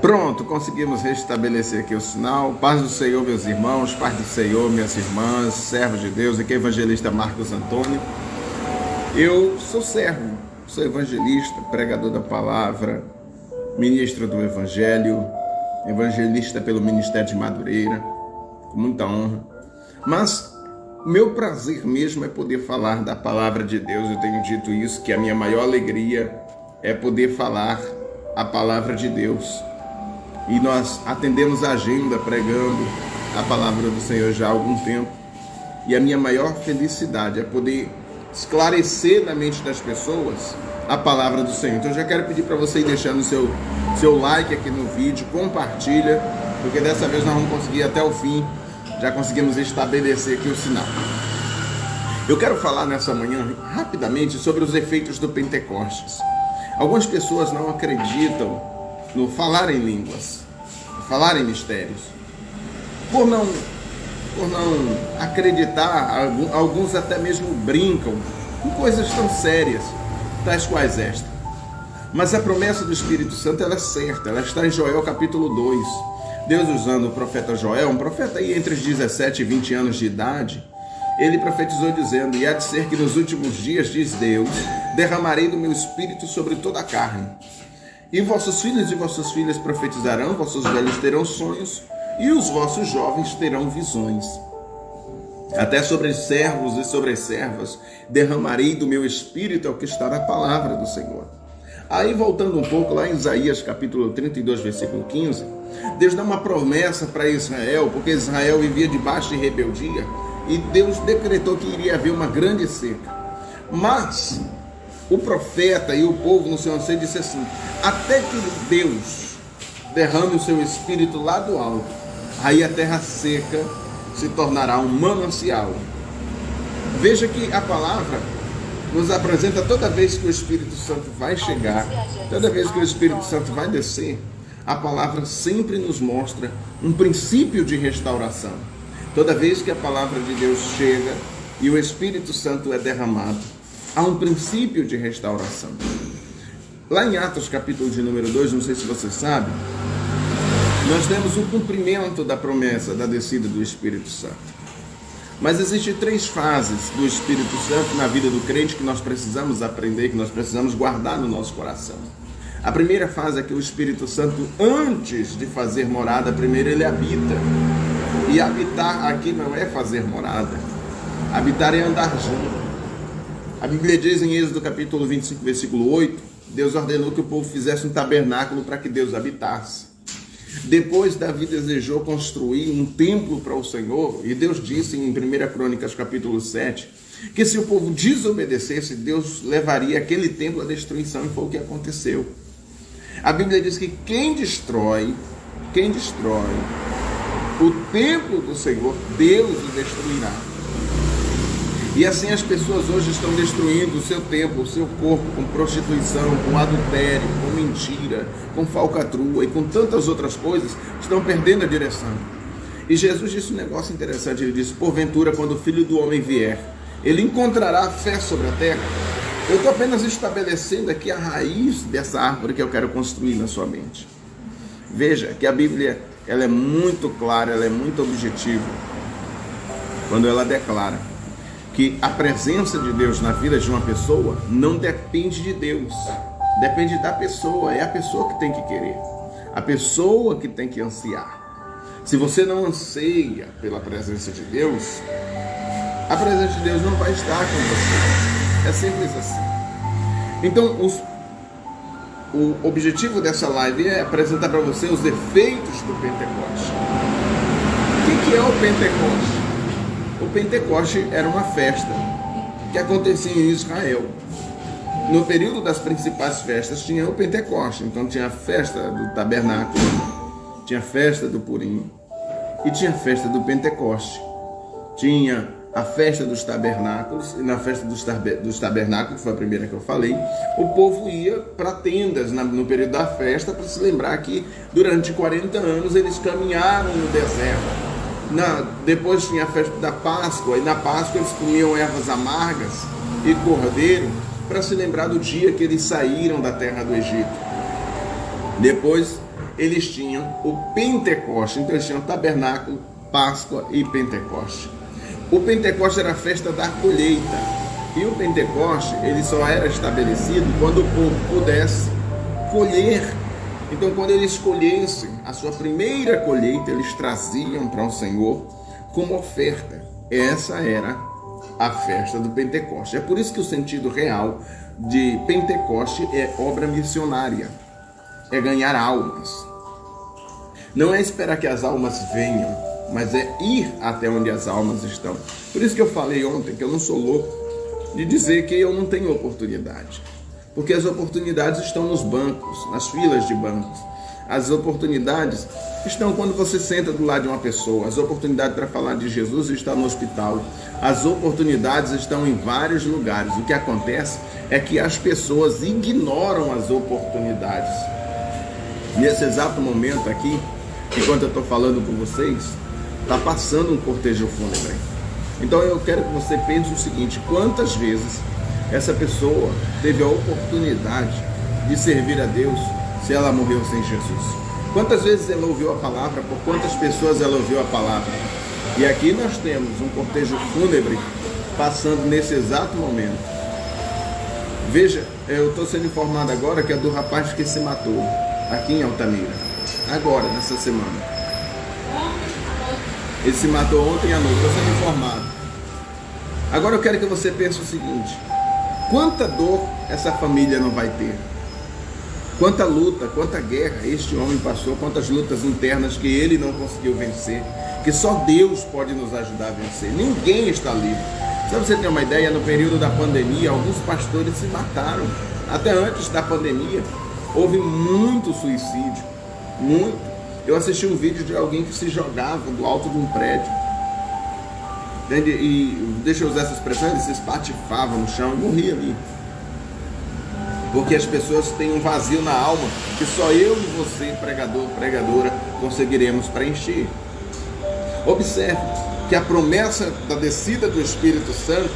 Pronto, conseguimos restabelecer aqui o sinal. Paz do Senhor, meus irmãos, paz do Senhor, minhas irmãs, servos de Deus. Aqui é o evangelista Marcos Antônio. Eu sou servo, sou evangelista, pregador da palavra, ministro do evangelho, evangelista pelo Ministério de Madureira, com muita honra. Mas o meu prazer mesmo é poder falar da palavra de Deus. Eu tenho dito isso, que a minha maior alegria é poder falar a palavra de Deus. E nós atendemos a agenda pregando a palavra do Senhor já há algum tempo. E a minha maior felicidade é poder esclarecer na mente das pessoas a palavra do Senhor. Então eu já quero pedir para você ir deixando seu like aqui no vídeo, compartilha, porque dessa vez nós vamos conseguir até o fim, já conseguimos estabelecer aqui o sinal. Eu quero falar nessa manhã rapidamente sobre os efeitos do Pentecostes. Algumas pessoas não acreditam no falar em línguas, falar em mistérios. Por não acreditar, alguns até mesmo brincam com coisas tão sérias, tais quais esta. Mas a promessa do Espírito Santo ela é certa, ela está em Joel capítulo 2. Deus usando o profeta Joel, um profeta aí entre os 17 e 20 anos de idade, ele profetizou dizendo: e há de ser que nos últimos dias, diz Deus, derramarei do meu Espírito sobre toda a carne. E vossos filhos e vossas filhas profetizarão, vossos velhos terão sonhos, e os vossos jovens terão visões. Até sobre os servos e sobre as servas derramarei do meu Espírito, é o que está na palavra do Senhor. Aí voltando um pouco lá em Isaías capítulo 32, versículo 15, Deus dá uma promessa para Israel, porque Israel vivia debaixo de rebeldia, e Deus decretou que iria haver uma grande seca. Mas o profeta e o povo no seu anseio disse assim: até que Deus derrame o seu Espírito lá do alto, aí a terra seca se tornará um manancial. Veja que a palavra nos apresenta toda vez que o Espírito Santo vai chegar, toda vez que o Espírito Santo vai descer, a palavra sempre nos mostra um princípio de restauração. Toda vez que a palavra de Deus chega e o Espírito Santo é derramado, há um princípio de restauração. Lá em Atos capítulo de número 2, não sei se você sabe, nós temos o cumprimento da promessa da descida do Espírito Santo. Mas existem 3 fases do Espírito Santo na vida do crente que nós precisamos aprender, que nós precisamos guardar no nosso coração. A primeira fase é que o Espírito Santo, antes de fazer morada, primeiro ele habita. E habitar aqui não é fazer morada. Habitar é andar junto. A Bíblia diz em Êxodo capítulo 25, versículo 8, Deus ordenou que o povo fizesse um tabernáculo para que Deus habitasse. Depois Davi desejou construir um templo para o Senhor, e Deus disse em 1 Crônicas capítulo 7, que se o povo desobedecesse, Deus levaria aquele templo à destruição, e foi o que aconteceu. A Bíblia diz que quem destrói o templo do Senhor, Deus o destruirá. E assim as pessoas hoje estão destruindo o seu templo, o seu corpo, com prostituição, com adultério, com mentira, com falcatrua e com tantas outras coisas, estão perdendo a direção. E Jesus disse um negócio interessante, ele disse: porventura, quando o Filho do Homem vier, ele encontrará fé sobre a terra? Eu estou apenas estabelecendo aqui a raiz dessa árvore que eu quero construir na sua mente. Veja que a Bíblia ela é muito clara, ela é muito objetiva, quando ela declara que a presença de Deus na vida de uma pessoa não depende de Deus, depende da pessoa, é a pessoa que tem que querer, a pessoa que tem que ansiar. Se você não anseia pela presença de Deus, a presença de Deus não vai estar com você, é simples assim. Então, o objetivo dessa live é apresentar para você os efeitos do Pentecoste. O que é o Pentecoste? O Pentecoste era uma festa que acontecia em Israel. No período das principais festas tinha o Pentecoste. Então tinha a festa do tabernáculo, tinha a festa do Purim e tinha a festa do Pentecoste. Tinha a festa dos tabernáculos, e na festa dos tabernáculos, foi a primeira que eu falei, o povo ia para tendas no período da festa, para se lembrar que durante 40 anos eles caminharam no deserto. Depois tinha a festa da Páscoa, e na Páscoa eles comiam ervas amargas e cordeiro, para se lembrar do dia que eles saíram da terra do Egito. Depois eles tinham o Pentecoste. Então eles tinham tabernáculo, Páscoa e Pentecoste. O Pentecoste era a festa da colheita. E o Pentecoste, ele só era estabelecido quando o povo pudesse colher. Então, quando eles colhessem a sua primeira colheita, eles traziam para o Senhor como oferta. Essa era a festa do Pentecoste. É por isso que o sentido real de Pentecoste é obra missionária. É ganhar almas. Não é esperar que as almas venham, mas é ir até onde as almas estão. Por isso que eu falei ontem que eu não sou louco de dizer que eu não tenho oportunidade. Porque as oportunidades estão nos bancos, nas filas de bancos. As oportunidades estão quando você senta do lado de uma pessoa. As oportunidades para falar de Jesus estão no hospital. As oportunidades estão em vários lugares. O que acontece é que as pessoas ignoram as oportunidades. Nesse exato momento aqui, enquanto eu estou falando com vocês, está passando um cortejo fúnebre. Então eu quero que você pense o seguinte: quantas vezes essa pessoa teve a oportunidade de servir a Deus se ela morreu sem Jesus? Quantas vezes ela ouviu a palavra? Por quantas pessoas ela ouviu a palavra? E aqui nós temos um cortejo fúnebre passando nesse exato momento. Veja, eu estou sendo informado agora que é do rapaz que se matou aqui em Altamira, agora, nessa semana. Ele se matou ontem à noite, estou sendo informado. Agora eu quero que você pense o seguinte: quanta dor essa família não vai ter? Quanta luta, quanta guerra este homem passou, quantas lutas internas que ele não conseguiu vencer, que só Deus pode nos ajudar a vencer. Ninguém está livre. Só você ter uma ideia, no período da pandemia, alguns pastores se mataram. Até antes da pandemia, houve muito suicídio, muito. Eu assisti um vídeo de alguém que se jogava do alto de um prédio. Entende? E deixa eu usar essa expressão, ele se espatifava no chão e morria ali. Porque as pessoas têm um vazio na alma que só eu e você, pregador, pregadora, conseguiremos preencher. Observe que a promessa da descida do Espírito Santo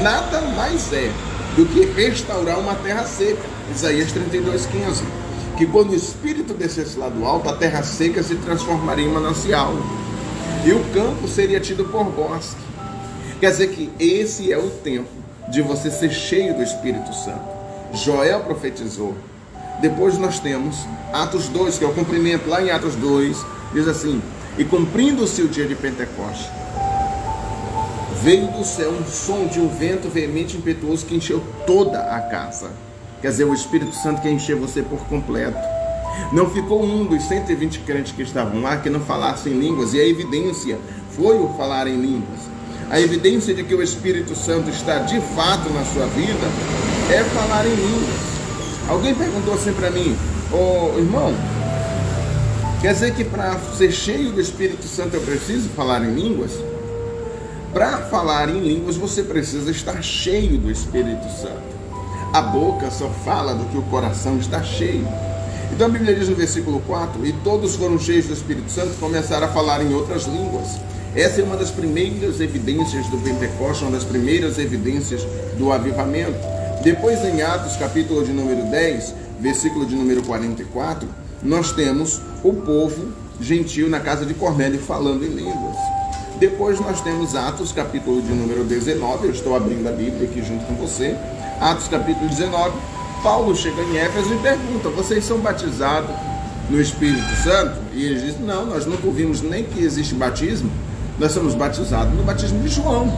nada mais é do que restaurar uma terra seca. Isaías 32:15. Que quando o Espírito descesse lá do alto, a terra seca se transformaria em manancial. E o campo seria tido por bosque. Quer dizer que esse é o tempo de você ser cheio do Espírito Santo. Joel profetizou. Depois nós temos Atos 2, que é o cumprimento. Lá em Atos 2, diz assim: e cumprindo-se o dia de Pentecoste, veio do céu um som de um vento veemente e impetuoso que encheu toda a casa. Quer dizer, o Espírito Santo quer encher você por completo. Não ficou um dos 120 crentes que estavam lá que não falassem línguas, e a evidência foi o falar em línguas. A evidência de que o Espírito Santo está de fato na sua vida é falar em línguas. Alguém perguntou assim para mim: ô irmão, quer dizer que para ser cheio do Espírito Santo eu preciso falar em línguas? Para falar em línguas você precisa estar cheio do Espírito Santo. A boca só fala do que o coração está cheio. Então a Bíblia diz no versículo 4: e todos foram cheios do Espírito Santo e começaram a falar em outras línguas. Essa é uma das primeiras evidências do Pentecoste, uma das primeiras evidências do avivamento. Depois, em Atos, capítulo de número 10, versículo de número 44, nós temos o povo gentil na casa de Cornélio falando em línguas. Depois nós temos Atos, capítulo de número 19, eu estou abrindo a Bíblia aqui junto com você. Atos, capítulo 19, Paulo chega em Éfeso e pergunta: vocês são batizados no Espírito Santo? E eles dizem: não, nós nunca ouvimos nem que existe batismo, nós somos batizados no batismo de João.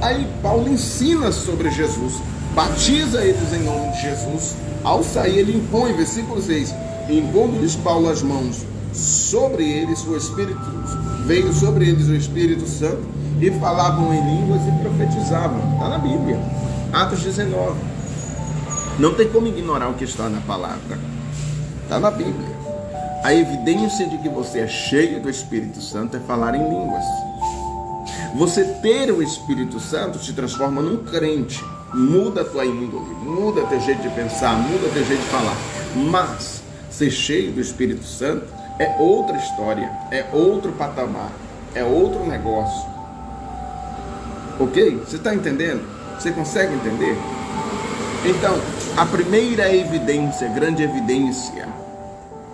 Aí Paulo ensina sobre Jesus, batiza eles em nome de Jesus. Ao sair ele impõe, versículo 6, impondo-lhes Paulo as mãos sobre eles, o Espírito veio sobre eles o Espírito Santo, e falavam em línguas e profetizavam. Está na Bíblia, Atos 19. Não tem como ignorar o que está na palavra. Está na Bíblia. A evidência de que você é cheio do Espírito Santo é falar em línguas. Você ter o Espírito Santo te transforma num crente. Muda a tua índole, muda teu jeito de pensar, muda teu jeito de falar. Mas ser cheio do Espírito Santo é outra história, é outro patamar, é outro negócio. Ok? Você está entendendo? Você consegue entender? Então, a primeira evidência, grande evidência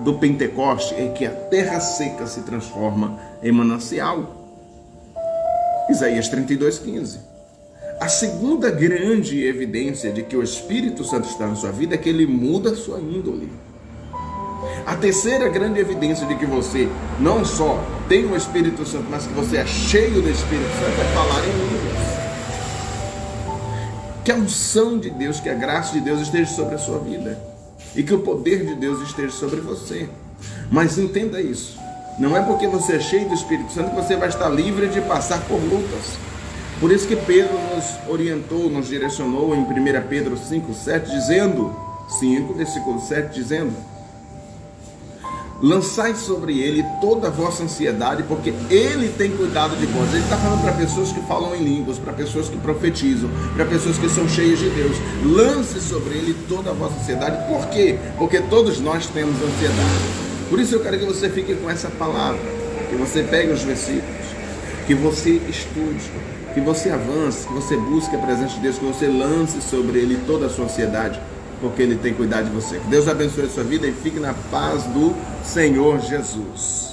do Pentecoste é que a terra seca se transforma em manancial. Isaías 32:15. A segunda grande evidência de que o Espírito Santo está na sua vida é que ele muda a sua índole. A terceira grande evidência de que você não só tem o Espírito Santo, mas que você é cheio do Espírito Santo é falar em línguas. Que a unção de Deus, que a graça de Deus esteja sobre a sua vida. E que o poder de Deus esteja sobre você. Mas entenda isso. Não é porque você é cheio do Espírito Santo que você vai estar livre de passar por lutas. Por isso que Pedro nos orientou, nos direcionou em 1 Pedro 5:7, dizendo, 5, versículo 7, dizendo: lançai sobre ele toda a vossa ansiedade, porque ele tem cuidado de vós. Ele está falando para pessoas que falam em línguas, para pessoas que profetizam, para pessoas que são cheias de Deus. Lance sobre ele toda a vossa ansiedade. Por quê? Porque todos nós temos ansiedade. Por isso eu quero que você fique com essa palavra, que você pegue os versículos, que você estude, que você avance, que você busque a presença de Deus, que você lance sobre ele toda a sua ansiedade, porque ele tem cuidado de você. Que Deus abençoe a sua vida e fique na paz do Senhor Jesus.